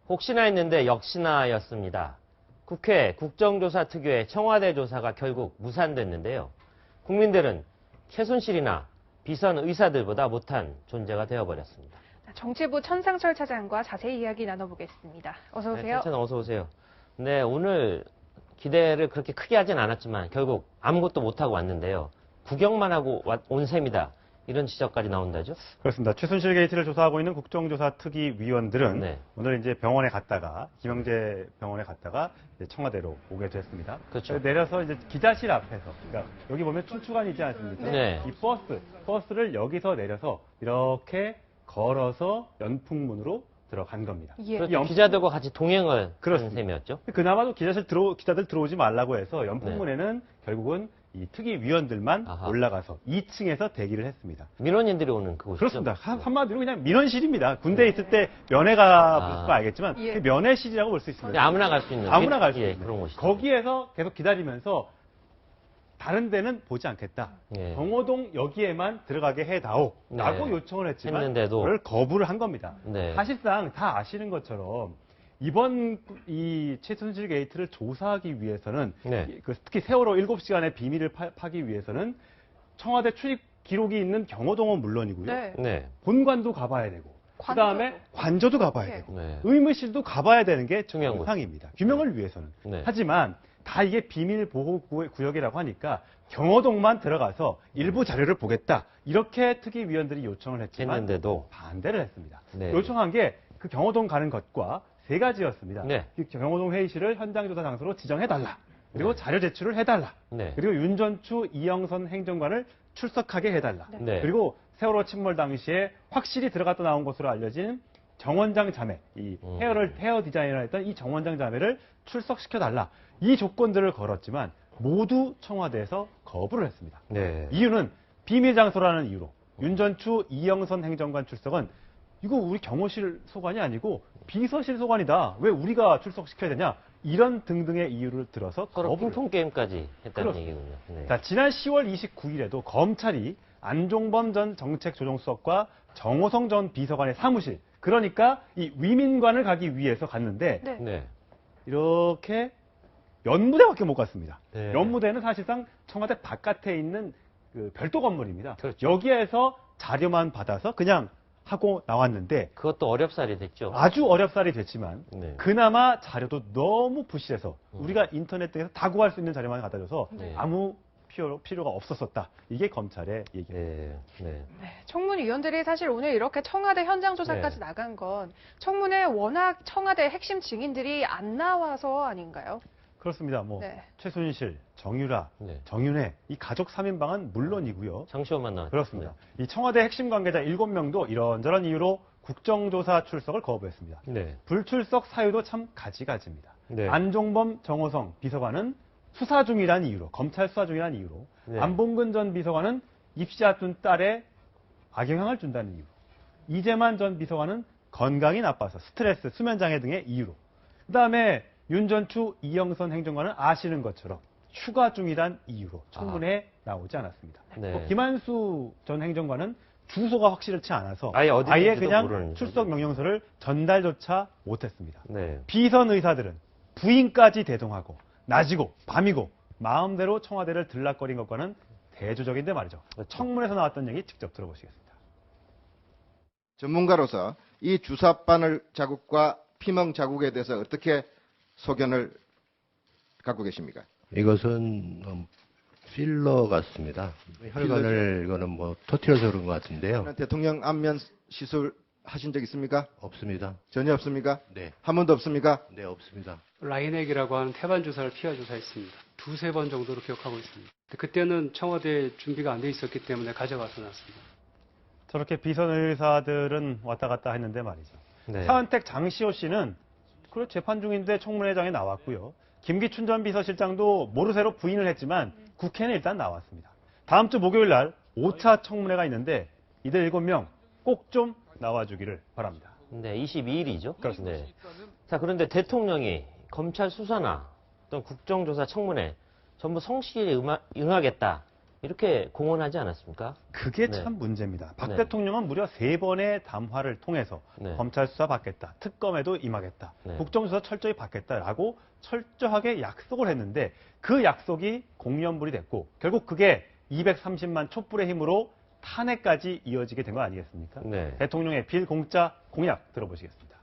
혹시나 했는데 역시나였습니다. 국회 국정조사 특유의 청와대 조사가 결국 무산됐는데요. 국민들은 최순실이나 비선 의사들보다 못한 존재가 되어버렸습니다. 정치부 천상철 차장과 자세히 이야기 나눠보겠습니다. 어서 오세요. 네, 차장 어서 오세요. 네, 오늘 기대를 그렇게 크게 하진 않았지만 결국 아무것도 못하고 왔는데요. 구경만 하고 온 셈이다. 이런 지적까지 나온다죠? 그렇습니다. 최순실 게이트를 조사하고 있는 국정조사 특위위원들은 네. 오늘 이제 병원에 갔다가 김영재 병원에 갔다가 이제 청와대로 오게 됐습니다. 그렇죠. 내려서 이제 기자실 앞에서, 그러니까 여기 보면 춘추관이 있지 않습니까? 네. 이 버스를 여기서 내려서 이렇게 걸어서 연풍문으로 들어간 겁니다. 예. 그렇죠. 기자들과 같이 동행을 하는 그렇습니다. 셈이었죠? 그나마도 기자들 들어오지 말라고 해서 연풍문에는 결국은 이 특위위원들만 아하. 올라가서 2층에서 대기를 했습니다. 민원인들이 오는 그곳이죠? 그렇습니다. 한마디로 그냥 민원실입니다. 군대에 있을 때 면회가 보시면 알겠지만 예. 그 면회실이라고 볼 수 있습니다. 네, 아무나 갈 수 있는. 아무나 갈 수 예, 있는 그런 곳이죠. 거기에서 계속 기다리면서 다른 데는 보지 않겠다. 예. 경호동 여기에만 들어가게 해다오 라고 네. 요청을 했지만 했는데도. 그걸 거부를 한 겁니다. 네. 사실상 다 아시는 것처럼 이번 이 최순실 게이트를 조사하기 위해서는 네. 특히 세월호 7시간의 비밀을 파기 위해서는 청와대 출입 기록이 있는 경호동은 물론이고요. 네. 네. 본관도 가봐야 되고 그다음에 관저도 가봐야 네. 되고 네. 의무실도 가봐야 되는 게 중요한 정상입니다. 규명을 위해서는. 네. 하지만 다 이게 비밀 보호 구역이라고 하니까 경호동만 들어가서 일부 자료를 보겠다. 이렇게 특위위원들이 요청을 했지만 했는데도. 반대를 했습니다. 네. 요청한 게 그 경호동 가는 것과 세 가지였습니다. 네. 그 경호동 회의실을 현장조사 장소로 지정해달라. 그리고 자료 제출을 해달라. 네. 그리고 윤전추 이영선 행정관을 출석하게 해달라. 네. 그리고 세월호 침몰 당시에 확실히 들어갔다 나온 것으로 알려진 정원장 자매, 이 헤어 디자이너를 했던 이 정원장 자매를 출석시켜달라. 이 조건들을 걸었지만 모두 청와대에서 거부를 했습니다. 네. 이유는 비밀 장소라는 이유로 윤전추 이영선 행정관 출석은 이거 우리 경호실 소관이 아니고 비서실 소관이다. 왜 우리가 출석시켜야 되냐? 이런 등등의 이유를 들어서 서로 거부를 핑퐁 게임까지 했다는 그렇습니다. 얘기군요. 네. 자, 지난 10월 29일에도 검찰이 안종범 전 정책조정수석과 정호성 전 비서관의 사무실, 그러니까 이 위민관을 가기 위해서 갔는데 네. 네. 이렇게 연무대밖에 못 갔습니다. 네. 연무대는 사실상 청와대 바깥에 있는 그 별도 건물입니다. 그렇죠. 여기에서 자료만 받아서 그냥 하고 나왔는데 그것도 어렵사리 됐죠. 아주 어렵사리 됐지만 네. 그나마 자료도 너무 부실해서 우리가 인터넷 등에서 다 구할 수 있는 자료만 갖다 줘서 네. 아무 필요가 없었었다. 이게 검찰의 얘기입니다. 네. 네. 네, 청문위원들이 사실 오늘 이렇게 청와대 현장 조사까지 네. 나간 건 청문회 워낙 청와대 핵심 증인들이 안 나와서 아닌가요? 그렇습니다. 뭐 네. 최순실, 정유라, 네. 정윤회 이 가족 3인방은 물론이고요. 장시호만 나왔죠. 그렇습니다. 이 청와대 핵심 관계자 7명도 이런저런 이유로 국정조사 출석을 거부했습니다. 네. 불출석 사유도 참 가지가지입니다. 네. 안종범, 정호성 비서관은 수사 중이라는 이유로, 검찰 수사 중이라는 이유로, 네. 안봉근 전 비서관은 입시 앞둔 딸에 악영향을 준다는 이유로, 이재만 전 비서관은 건강이 나빠서 스트레스, 수면장애 등의 이유로, 그 다음에 윤전추 이영선 행정관은 아시는 것처럼 휴가 중이란 이유로 청문회에 나오지 않았습니다. 네. 김한수 전 행정관은 주소가 확실치 않아서 아예 어디 있는지도 그냥 모르는 출석 명령서를 전달조차 못했습니다. 네. 비선 의사들은 부인까지 대동하고 낮이고 밤이고 마음대로 청와대를 들락거린 것과는 대조적인데 말이죠. 청문회에서 나왔던 얘기 직접 들어보시겠습니다. 전문가로서 이 주사바늘 자국과 피멍 자국에 대해서 어떻게 소견을 갖고 계십니까? 이것은 필러 같습니다. 혈관을 이거는 뭐 터트려서 그런 것 같은데요. 대통령 안면 시술 하신 적 있습니까? 없습니다. 전혀 없습니까? 네, 한 번도 없습니까? 네 없습니다. 라이넥이라고 하는 태반 주사를 피하 주사했습니다. 두세 번 정도로 기억하고 있습니다. 그때는 청와대 준비가 안 돼 있었기 때문에 가져가서 놨습니다. 저렇게 비선 의사들은 왔다 갔다 했는데 말이죠. 네. 차은택 장시호 씨는 그래 재판 중인데 청문회장에 나왔고요. 김기춘 전 비서실장도 모르쇠로 부인을 했지만 국회는 일단 나왔습니다. 다음 주 목요일 날 5차 청문회가 있는데 이들 7명 꼭 좀 나와주기를 바랍니다. 네, 22일이죠. 그렇습니다. 네. 자, 그런데 대통령이 검찰 수사나 어떤 국정조사 청문회 전부 성실히 응하겠다. 이렇게 공언하지 않았습니까? 그게 네. 참 문제입니다. 박 네. 대통령은 무려 3번의 담화를 통해서 네. 검찰 수사 받겠다, 특검에도 임하겠다, 네. 국정수사 철저히 받겠다라고 철저하게 약속을 했는데 그 약속이 공연불이 됐고 결국 그게 230만 촛불의 힘으로 탄핵까지 이어지게 된 거 아니겠습니까? 네. 대통령의 빌공짜 공약 들어보시겠습니다.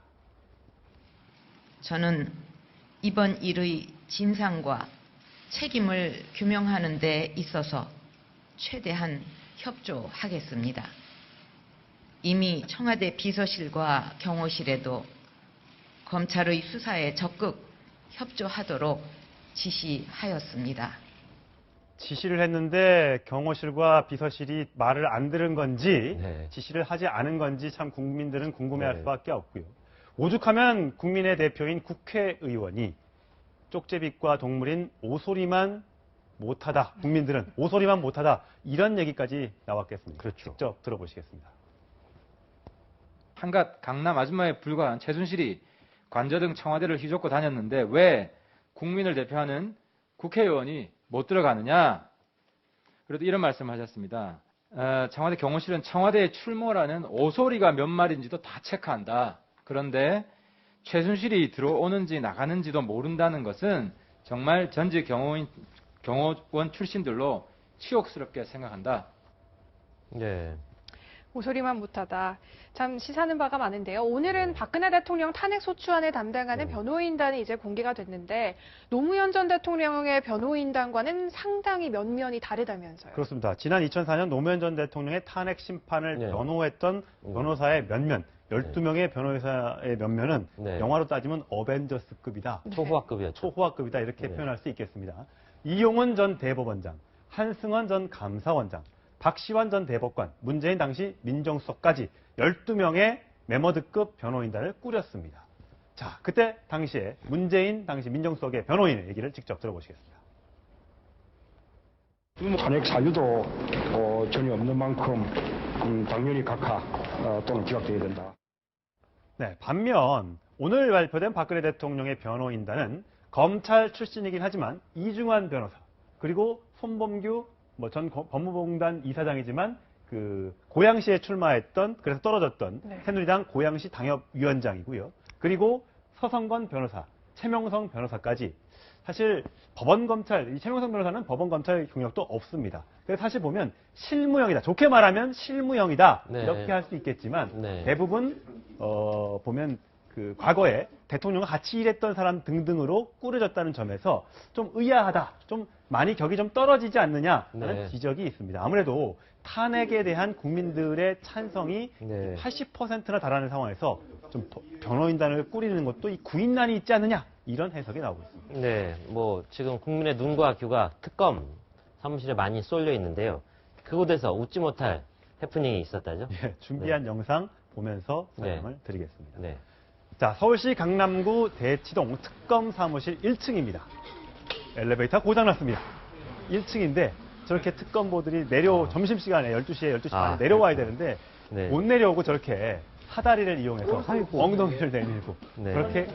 저는 이번 일의 진상과 책임을 규명하는 데 있어서 최대한 협조하겠습니다. 이미 청와대 비서실과 경호실에도 검찰의 수사에 적극 협조하도록 지시하였습니다. 지시를 했는데 경호실과 비서실이 말을 안 들은 건지 네. 지시를 하지 않은 건지 참 국민들은 궁금해할 네. 수밖에 없고요. 오죽하면 국민의 대표인 국회의원이 쪽제비과 동물인 오소리만 못하다, 국민들은 오소리만 못하다 이런 얘기까지 나왔겠습니다. 그렇죠. 직접 들어보시겠습니다. 한갓 강남 아줌마에 불과한 최순실이 관저 등 청와대를 휘젓고 다녔는데 왜 국민을 대표하는 국회의원이 못 들어가느냐? 그래도 이런 말씀을 하셨습니다. 청와대 경호실은 청와대에 출몰하는 오소리가 몇 마리인지도 다 체크한다. 그런데 최순실이 들어오는지 나가는지도 모른다는 것은 정말 전직 경호원 출신들로 치욕스럽게 생각한다. 네. 모소리만 못하다. 참 시사하는 바가 많은데요. 오늘은 박근혜 대통령 탄핵 소추안을 담당하는 변호인단이 이제 공개가 됐는데 노무현 전 대통령의 변호인단과는 상당히 면면이 다르다면서요. 그렇습니다. 지난 2004년 노무현 전 대통령의 탄핵 심판을 네. 변호했던 변호사의 면면, 12명의 변호사의 면면은 네. 영화로 따지면 어벤져스급이다. 초호화급이었죠. 초호화급이다 이렇게 네. 표현할 수 있겠습니다. 이용훈 전 대법원장, 한승원 전 감사원장, 박시환 전 대법관, 문재인 당시 민정수석까지 12명의 메머드급 변호인단을 꾸렸습니다. 자, 그때 당시에 문재인 당시 민정수석의 변호인의 얘기를 직접 들어보시겠습니다. 탄핵 사유도 전혀 없는 만큼 당연히 각하 또는 기각되어야 된다. 네, 반면 오늘 발표된 박근혜 대통령의 변호인단은 검찰 출신이긴 하지만 이중환 변호사 그리고 손범규 전 법무공단 이사장이지만 그 고양시에 출마했던 그래서 떨어졌던 네. 새누리당 고양시 당협위원장이고요. 그리고 서성건 변호사, 최명성 변호사까지 사실 법원검찰, 이 최명성 변호사는 법원검찰 경력도 없습니다. 그래서 사실 보면 실무형이다. 좋게 말하면 실무형이다. 네. 이렇게 할 수 있겠지만 네. 대부분 보면 그 과거에 대통령과 같이 일했던 사람 등등으로 꾸려졌다는 점에서 좀 의아하다. 좀 많이 격이 좀 떨어지지 않느냐라는 네. 지적이 있습니다. 아무래도 탄핵에 대한 국민들의 찬성이 네. 80%나 달하는 상황에서 좀 변호인단을 꾸리는 것도 이 구인난이 있지 않느냐 이런 해석이 나오고 있습니다. 네, 뭐 지금 국민의 눈과 귀가 특검 사무실에 많이 쏠려 있는데요. 그곳에서 웃지 못할 해프닝이 있었다죠? 예, 준비한 영상 보면서 설명을 네. 드리겠습니다. 네. 자, 서울시 강남구 대치동 특검 사무실 1층입니다. 엘리베이터 고장났습니다. 1층인데 저렇게 특검보들이 점심시간에 12시에 12시 반에 내려와야 되는데 네. 못 내려오고 저렇게 사다리를 이용해서 엉덩이를 내밀고 네. 그렇게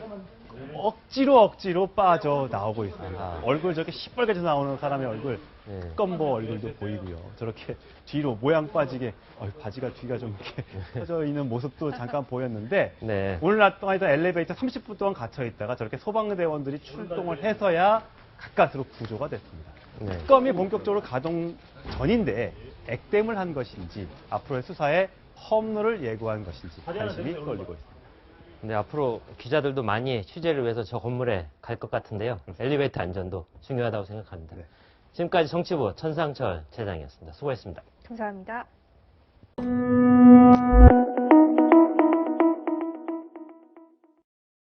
억지로 빠져 나오고 있습니다. 아. 얼굴 저렇게 시뻘개져 나오는 사람의 얼굴 네. 특검보 얼굴도 보이고요. 저렇게 뒤로 모양 빠지게 바지가 뒤가 좀 이렇게 펴져 있는 모습도 잠깐 보였는데 네. 오늘 낮 동안 엘리베이터 30분 동안 갇혀 있다가 저렇게 소방대원들이 출동을 해서야 가까스로 구조가 됐습니다. 네. 특검이 본격적으로 가동 전인데 액땜을 한 것인지 앞으로의 수사에 험로를 예고한 것인지 관심이 끌리고 있습니다. 근데 앞으로 기자들도 많이 취재를 위해서 저 건물에 갈 것 같은데요. 엘리베이터 안전도 중요하다고 생각합니다. 네. 지금까지 정치부 천상철 차장이었습니다. 수고했습니다. 감사합니다.